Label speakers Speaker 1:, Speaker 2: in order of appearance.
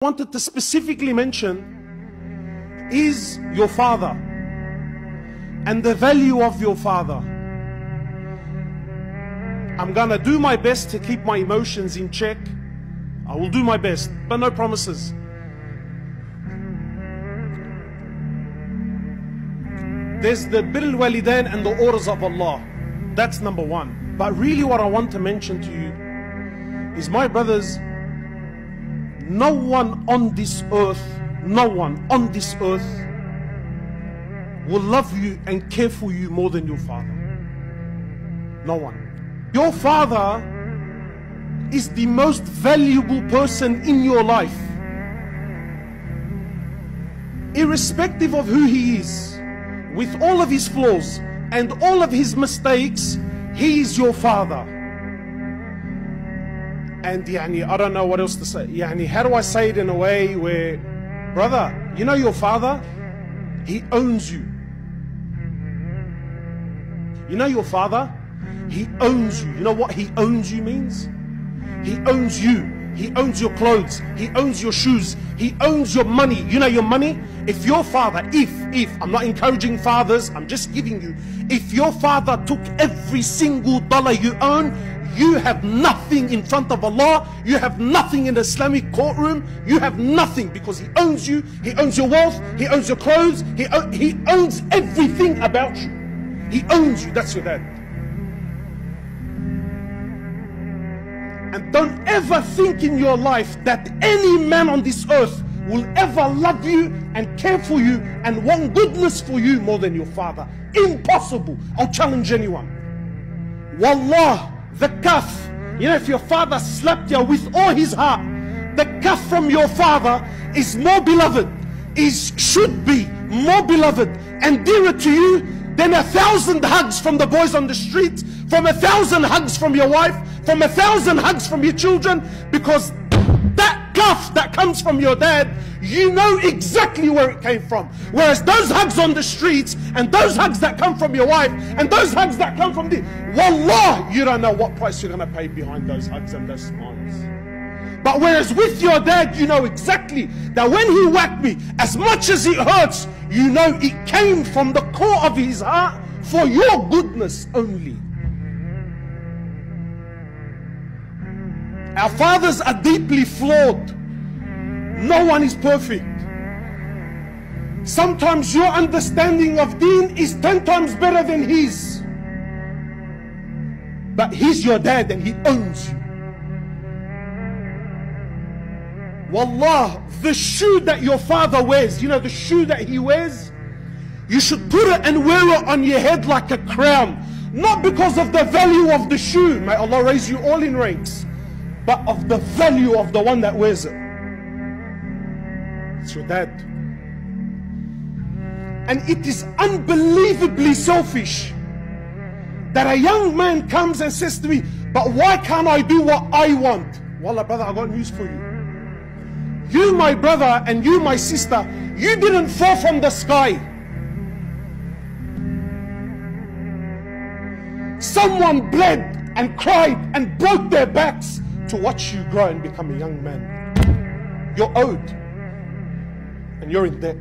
Speaker 1: Wanted to specifically mention is your father and the value of your father. I'm gonna do my best to keep my emotions in check. I will do my best, but no promises. There's the Birr al-Walidain and the orders of Allah. That's number one. But really what I want to mention to you is, my brothers, no one on this earth will love you and care for you more than your father. No one. Your father is the most valuable person in your life. Irrespective of who he is, with all of his flaws and all of his mistakes, he is your father. And I don't know what else to say. How do I say it in a way where, brother, you know your father, he owns you. You know your father, he owns you. You know what he owns you means? He owns you. He owns your clothes. He owns your shoes. He owns your money. You know your money? If your father, I'm not encouraging fathers, I'm just giving you, if your father took every single dollar you own, you have nothing in front of Allah. You have nothing in the Islamic courtroom. You have nothing, because he owns you. He owns your wealth. He owns your clothes. He owns everything about you. He owns you. That's your dad. And don't ever think in your life that any man on this earth will ever love you and care for you and want goodness for you more than your father. Impossible. I'll challenge anyone. Wallah, the kaf, if your father slapped you with all his heart, the kaf from your father is more beloved, should be more beloved and dearer to you than 1,000 hugs from the boys on the street, from 1,000 hugs from your wife, from 1,000 hugs from your children, because that kaf that comes from your dad, you know exactly where it came from. Whereas those hugs on the streets, and those hugs that come from your wife, and those hugs that come from the, wallah, you don't know what price you're going to pay behind those hugs and those smiles. But whereas with your dad, you know exactly that when he whacked me, as much as it hurts, you know it came from the core of his heart for your goodness only. Our fathers are deeply flawed. No one is perfect. Sometimes your understanding of deen is 10 times better than his. But he's your dad and he owns you. Wallah, the shoe that your father wears, the shoe that he wears, you should put it and wear it on your head like a crown. Not because of the value of the shoe, may Allah raise you all in ranks, but of the value of the one that wears it. It's your dad. And it is unbelievably selfish that a young man comes and says to me, but why can't I do what I want? Wallah, brother, I got news for you. You, my brother, and you, my sister, you didn't fall from the sky. Someone bled and cried and broke their backs to watch you grow and become a young man. You're owed, and you're in debt.